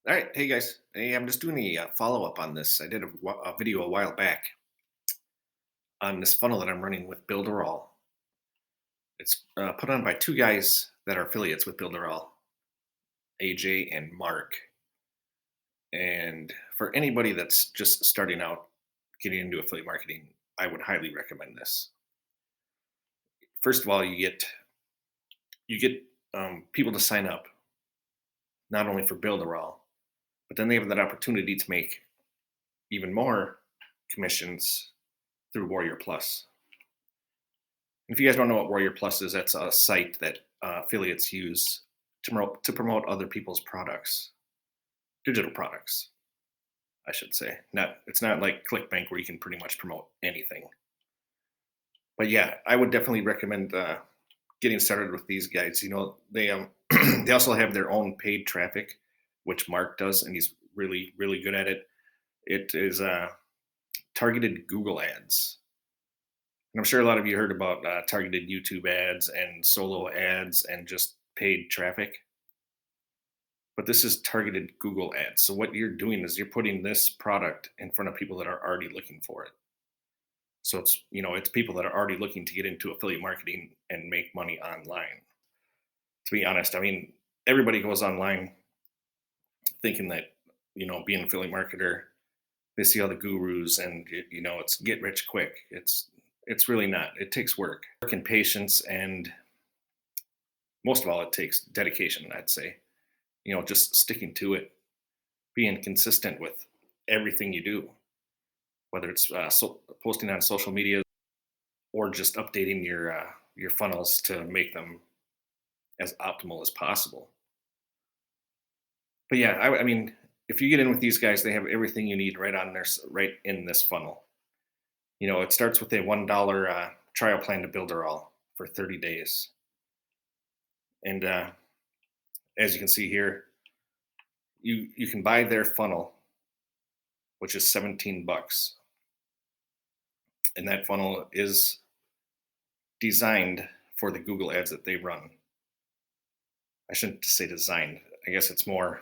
All right, hey guys. Hey, I'm just doing a follow up on this. I did a video a while back on this funnel that I'm running with Builderall. It's put on by two guys that are affiliates with Builderall, AJ and Mark. And for anybody that's just starting out getting into affiliate marketing, I would highly recommend this. First of all, you get people to sign up not only for Builderall, but then they have that opportunity to make even more commissions through Warrior Plus. If you guys don't know what Warrior Plus is, that's a site that affiliates use to promote other people's products, digital products, I should say. Not It's not like ClickBank where you can pretty much promote anything. But yeah, I would definitely recommend getting started with these guys. They they also have their own paid traffic, which Mark does, and he's really good at it. It is targeted Google ads. And I'm sure a lot of you heard about targeted YouTube ads and solo ads and just paid traffic, but this is targeted Google ads. So what you're doing is you're putting this product in front of people that are already looking for it. So it's people that are already looking to get into affiliate marketing and make money online. To be honest, I mean, everybody goes online thinking that, being an affiliate marketer, they see all the gurus and it's get rich quick. It's really not. It takes work and patience, and most of all, it takes dedication, I'd say. Just sticking to it, being consistent with everything you do, whether it's posting on social media or just updating your funnels to make them as optimal as possible. But yeah, I mean, if you get in with these guys, they have everything you need right in this funnel. It starts with a $1 trial plan to build all for 30 days, and as you can see here, you can buy their funnel, which is 17 bucks, and that funnel is designed for the Google ads that they run. I shouldn't say designed. I guess it's more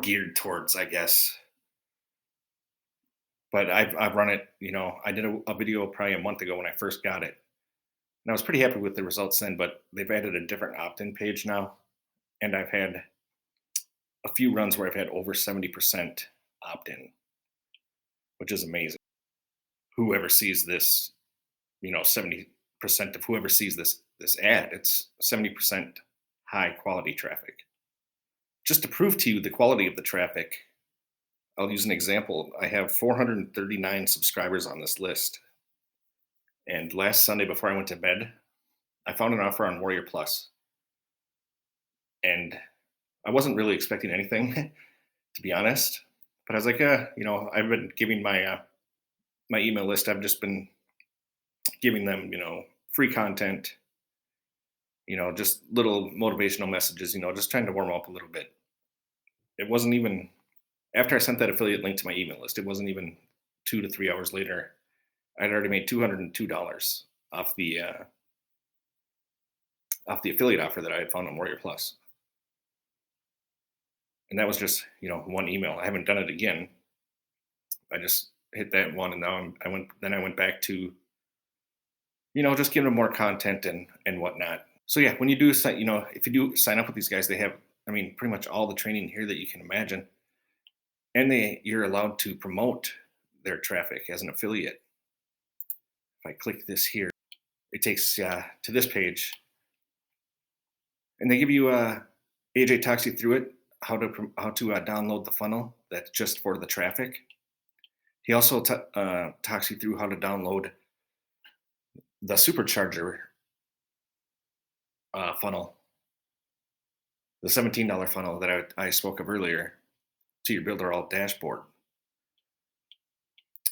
geared towards, I guess. But I've run it. I did a video probably a month ago when I first got it, and I was pretty happy with the results then. But they've added a different opt-in page now, and I've had a few runs where I've had over 70% opt-in, which is amazing. Whoever sees this, 70% of whoever sees this ad, it's 70% high quality traffic. Just to prove to you the quality of the traffic, I'll use an example. I have 439 subscribers on this list. And last Sunday before I went to bed, I found an offer on Warrior Plus. And I wasn't really expecting anything, to be honest. But I was like, I've been giving my email list. I've just been giving them, free content, just little motivational messages, just trying to warm up a little bit. It wasn't even after I sent that affiliate link to my email list, it wasn't even 2 to 3 hours later. I'd already made $202 off the affiliate offer that I had found on Warrior Plus, and that was just one email. I haven't done it again. I just hit that one, and now I went back to just giving them more content and whatnot. So yeah, when you do sign, if you do sign up with these guys, they have, I mean, pretty much all the training here that you can imagine, and you're allowed to promote their traffic as an affiliate. If I click this here, it takes to this page, and they give you AJ talks you through it, how to download the funnel that's just for the traffic. He also talks you through how to download the supercharger funnel, the $17 funnel that I spoke of earlier, to your Builder All dashboard.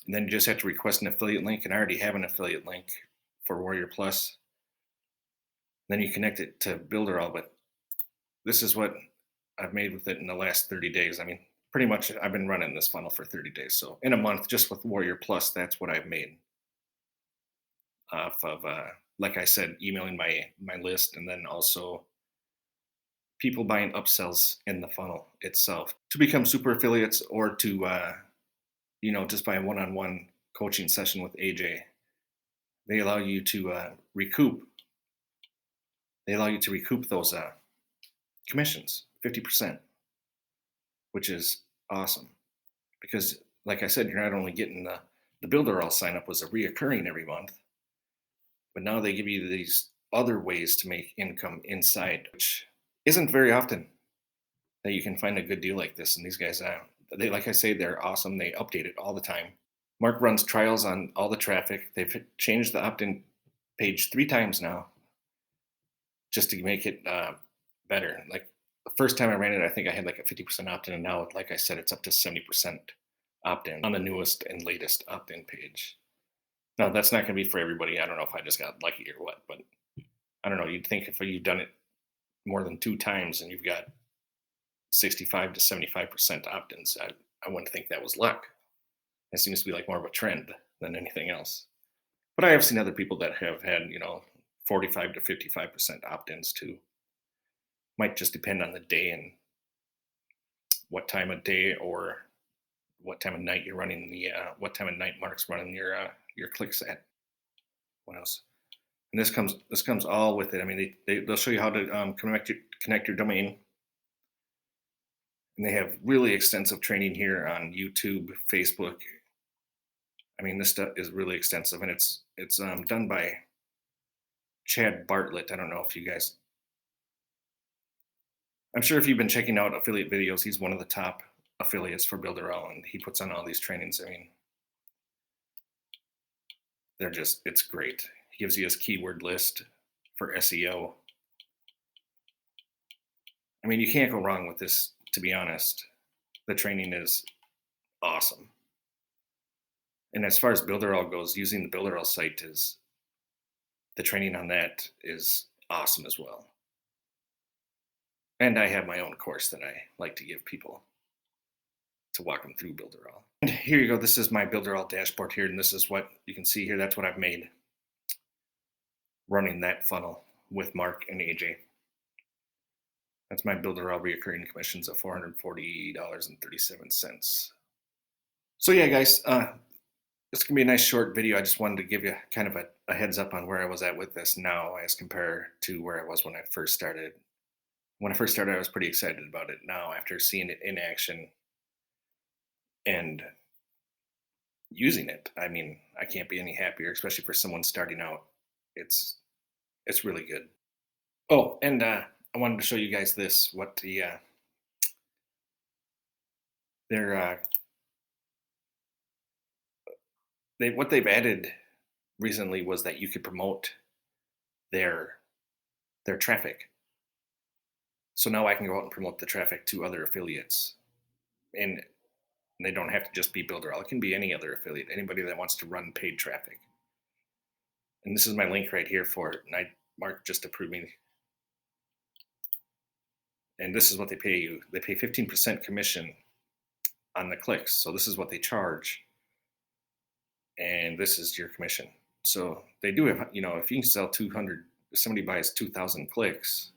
And then you just have to request an affiliate link, and I already have an affiliate link for Warrior Plus. Then you connect it to Builder All, but this is what I've made with it in the last 30 days. I mean, pretty much I've been running this funnel for 30 days. So in a month, just with Warrior Plus, that's what I've made off of, like I said, emailing my list, and then also people buying upsells in the funnel itself to become super affiliates or to, just buy a one-on-one coaching session with AJ. They allow you to recoup. They allow you to recoup those commissions, 50%, which is awesome. Because, like I said, you're not only getting the builder all sign up was a reoccurring every month, but now they give you these other ways to make income inside, which isn't very often that you can find a good deal like this. And these guys, they, like I say, they're awesome. They update it all the time. Mark runs trials on all the traffic. They've changed the opt-in page 3 times now, just to make it better. Like the first time I ran it, I think I had like a 50% opt-in, and now, like I said, it's up to 70% opt-in on the newest and latest opt-in page. Now, that's not going to be for everybody. I don't know if I just got lucky or what, but I don't know. You'd think if you've done it more than 2 times and you've got 65 to 75% opt-ins, I wouldn't think that was luck. It seems to be like more of a trend than anything else. But I have seen other people that have had, 45 to 55% opt-ins too. Might just depend on the day and what time of day or what time of night you're running what time of night Mark's running your clicks at. What else? And this comes all with it. I mean, they'll show you how to connect your domain, and they have really extensive training here on YouTube, Facebook. I mean, this stuff is really extensive, and it's done by Chad Bartlett. I don't know if you guys. I'm sure if you've been checking out affiliate videos, he's one of the top affiliates for Builderall, and he puts on all these trainings. I mean, it's great. He gives you his keyword list for SEO. I mean, you can't go wrong with this, to be honest. The training is awesome. And as far as Builderall goes, using the Builderall site the training on that is awesome as well. And I have my own course that I like to give people to walk them through Builderall. And here you go. This is my Builderall dashboard here, and this is what you can see here. That's what I've made running that funnel with Mark and AJ. That's my Builderall reoccurring commissions of $440.37. So yeah, guys, this can be a nice short video. I just wanted to give you kind of a heads up on where I was at with this now as compared to where I was when I first started. When I first started, I was pretty excited about it. Now, after seeing it in action and using it, I mean, I can't be any happier, especially for someone starting out. It's really good. Oh, and I wanted to show you guys this, what what they've added recently was that you could promote their traffic. So now I can go out and promote the traffic to other affiliates, and they don't have to just be Builderall. It can be any other affiliate, anybody that wants to run paid traffic. And this is my link right here for it. And Mark just approved me. And this is what they pay you. They pay 15% commission on the clicks. So this is what they charge. And this is your commission. So they do have, if you can sell 200, if somebody buys 2,000 clicks,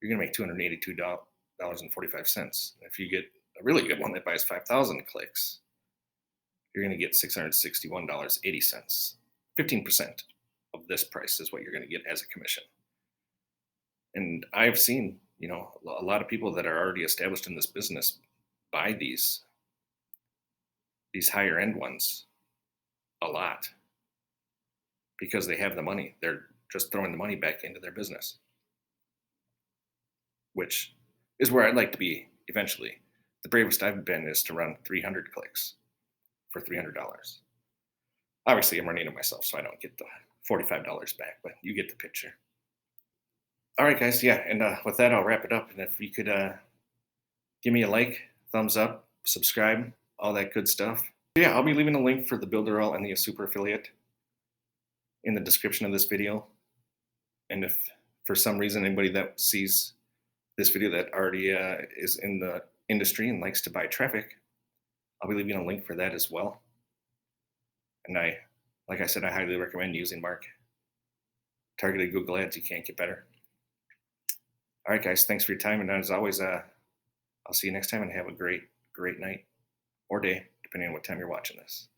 you're going to make $282.45. If you get a really good one that buys 5,000 clicks, you're going to get $661.80. 15% of this price is what you're going to get as a commission. And I've seen, a lot of people that are already established in this business buy these higher end ones a lot because they have the money. They're just throwing the money back into their business, which is where I'd like to be eventually. The bravest I've been is to run 300 clicks for $300. Obviously, I'm running it myself, so I don't get the $45 back, but you get the picture. All right, guys, yeah, and with that, I'll wrap it up. And if you could give me a like, thumbs up, subscribe, all that good stuff. Yeah, I'll be leaving a link for the Builderall and the Super Affiliate in the description of this video. And if for some reason anybody that sees this video that already is in the industry and likes to buy traffic, I'll be leaving a link for that as well. And like I said, I highly recommend using Mark. Targeted Google ads, you can't get better. All right, guys. Thanks for your time. And as always, I'll see you next time and have a great night or day, depending on what time you're watching this.